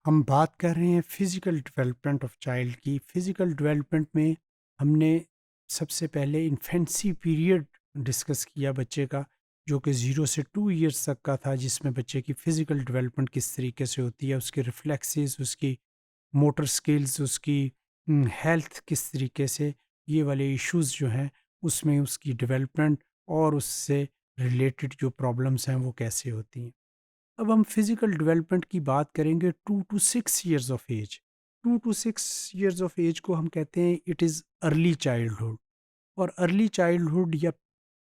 ہم بات کر رہے ہیں فزیکل ڈیولپمنٹ آف چائلڈ کی. فزیکل ڈیولپمنٹ میں ہم نے سب سے پہلے انفینسی پیریڈ ڈسکس کیا بچے کا، جو کہ 0 سے 2 ایئرس تک کا تھا، جس میں بچے کی فزیکل ڈیولپمنٹ کس طریقے سے ہوتی ہے، اس کے ریفلیکسز، اس کی موٹر سکلز، اس کی ہیلتھ کس طریقے سے، یہ والے ایشوز جو ہیں اس میں اس کی ڈیولپمنٹ اور اس سے ریلیٹڈ جو پرابلمس ہیں وہ کیسے ہوتی ہیں. اب ہم فزیکل ڈیولپمنٹ کی بات کریں گے 2 to 6 years of age. 2 to 6 years of age کو ہم کہتے ہیں اٹ از ارلی چائلڈہڈ. اور ارلی چائلڈہڈ یا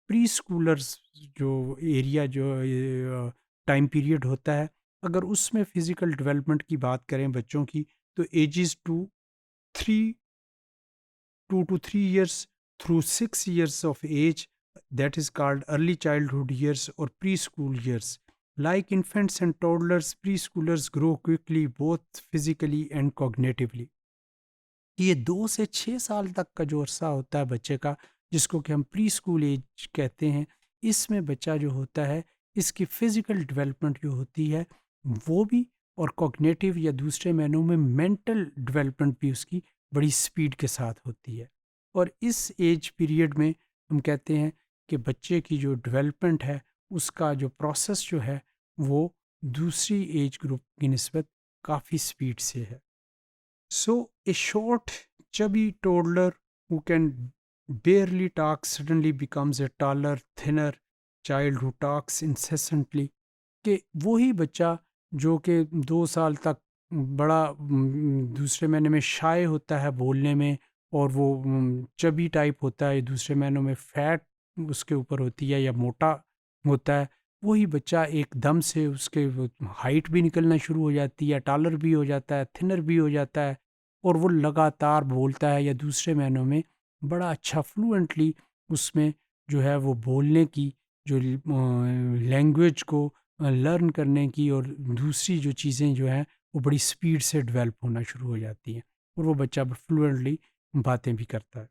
پری اسکولرز جو ایریا جو ٹائم پیریڈ ہوتا ہے، اگر اس میں فزیکل ڈیولپمنٹ کی بات کریں بچوں کی، تو edges 2 to 3 years through 6 years of age, that is called early childhood years or preschool years. Like infants and toddlers, preschoolers grow quickly both physically and cognitively. یہ 2 سے 6 سال تک کا جو عرصہ ہوتا ہے بچے کا، جس کو کہ ہم پری اسکول ایج کہتے ہیں، اس میں بچہ جو ہوتا ہے اس کی فزیکل ڈیولپمنٹ جو ہوتی ہے وہ بھی، اور کوگنیٹو یا دوسرے معنوں میں مینٹل ڈیولپمنٹ بھی اس کی بڑی سپیڈ کے ساتھ ہوتی ہے. اور اس ایج پیریڈ میں ہم کہتے ہیں کہ بچے کی جو ڈیولپمنٹ ہے اس کا جو پروسیس جو ہے وہ دوسری ایج گروپ کی نسبت کافی سپیڈ سے ہے. So a short, chubby toddler who can barely talk suddenly becomes a taller, thinner child who talks incessantly. کہ وہی بچہ جو کہ 2 سال تک بڑا دوسرے معنی میں شائع ہوتا ہے بولنے میں، اور وہ چبی ٹائپ ہوتا ہے، دوسرے معنوں میں فیٹ اس کے اوپر ہوتی ہے یا موٹا ہوتا ہے، وہی بچہ ایک دم سے اس کے ہائٹ بھی نکلنا شروع ہو جاتی ہے، ٹالر بھی ہو جاتا ہے، تھنر بھی ہو جاتا ہے، اور وہ لگاتار بولتا ہے، یا دوسرے معنوں میں بڑا اچھا فلوئنٹلی اس میں جو ہے وہ بولنے کی جو لینگویج کو لرن کرنے کی اور دوسری جو چیزیں جو ہیں وہ بڑی سپیڈ سے ڈیولپ ہونا شروع ہو جاتی ہیں، اور وہ بچہ فلوئنٹلی باتیں بھی کرتا ہے.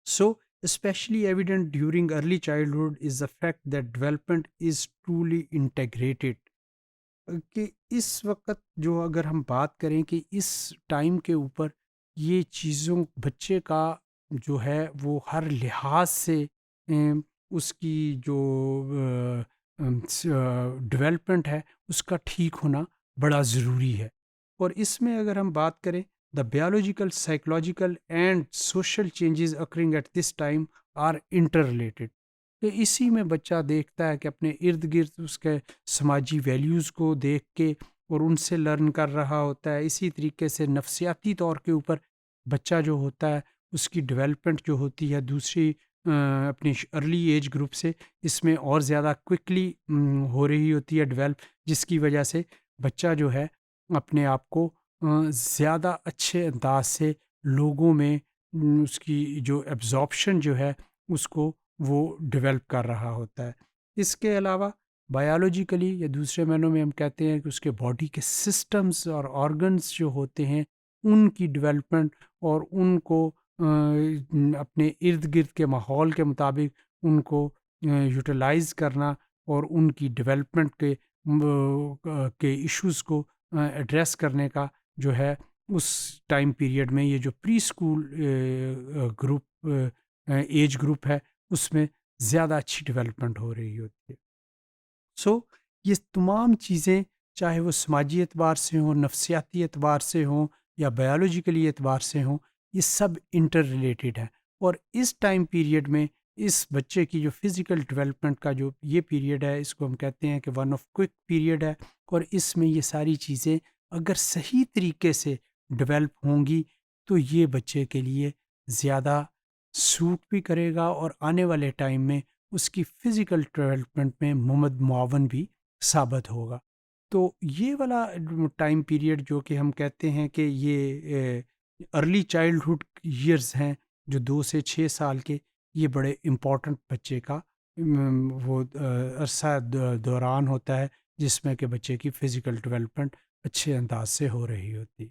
So, especially evident during early childhood is the fact that development is truly integrated. کہ اس وقت جو اگر ہم بات کریں کہ اس ٹائم کے اوپر یہ چیزوں بچے کا جو ہے وہ ہر لحاظ سے اس کی جو ڈیولپمنٹ ہے اس کا ٹھیک ہونا بڑا ضروری ہے. اور اس میں اگر ہم بات کریں the biological, psychological and social changes occurring at this time are interrelated. کہ اسی میں بچہ دیکھتا ہے کہ اپنے ارد گرد اس کے سماجی ویلیوز کو دیکھ کے اور ان سے لرن کر رہا ہوتا ہے. اسی طریقے سے نفسیاتی طور کے اوپر بچہ جو ہوتا ہے اس کی ڈیولپمنٹ جو ہوتی ہے دوسری اپنی ارلی ایج گروپ سے اس میں اور زیادہ کوئکلی ہو رہی ہوتی ہے ڈیولپ، جس کی وجہ سے بچہ جو ہے اپنے آپ کو زیادہ اچھے انداز سے لوگوں میں اس کی جو ایبزارپشن جو ہے اس کو وہ ڈیولپ کر رہا ہوتا ہے. اس کے علاوہ بایولوجیکلی یا دوسرے معنوں میں ہم کہتے ہیں کہ اس کے باڈی کے سسٹمز اور آرگنز جو ہوتے ہیں ان کی ڈیولپمنٹ اور ان کو اپنے ارد گرد کے ماحول کے مطابق ان کو یوٹیلائز کرنا اور ان کی ڈیولپمنٹ کے ایشوز کو ایڈریس کرنے کا جو ہے اس ٹائم پیریڈ میں یہ جو preschool group age group ہے اس میں زیادہ اچھی ڈیولپمنٹ ہو رہی ہوتی ہے. سو یہ تمام چیزیں چاہے وہ سماجی اعتبار سے ہوں، نفسیاتی اعتبار سے ہوں یا بایولوجیکلی اعتبار سے ہوں، یہ سب انٹر ریلیٹڈ ہیں. اور اس ٹائم پیریڈ میں اس بچے کی جو فزیکل ڈیولپمنٹ کا جو یہ پیریڈ ہے اس کو ہم کہتے ہیں کہ ون آف کوئک پیریڈ ہے. اور اس میں یہ ساری چیزیں اگر صحیح طریقے سے ڈیولپ ہوں گی تو یہ بچے کے لیے زیادہ سوٹ بھی کرے گا اور آنے والے ٹائم میں اس کی فزیکل ڈیولپمنٹ میں معاون بھی ثابت ہوگا. تو یہ والا ٹائم پیریڈ جو کہ ہم کہتے ہیں کہ یہ ارلی چائلڈہڈ ایئرز ہیں جو 2 سے 6 سال کے، یہ بڑے امپورٹنٹ بچے کا وہ عرصہ دوران ہوتا ہے جس میں کہ بچے کی فزیکل ڈیولپمنٹ اچھے انداز سے ہو رہی ہوتی ہے.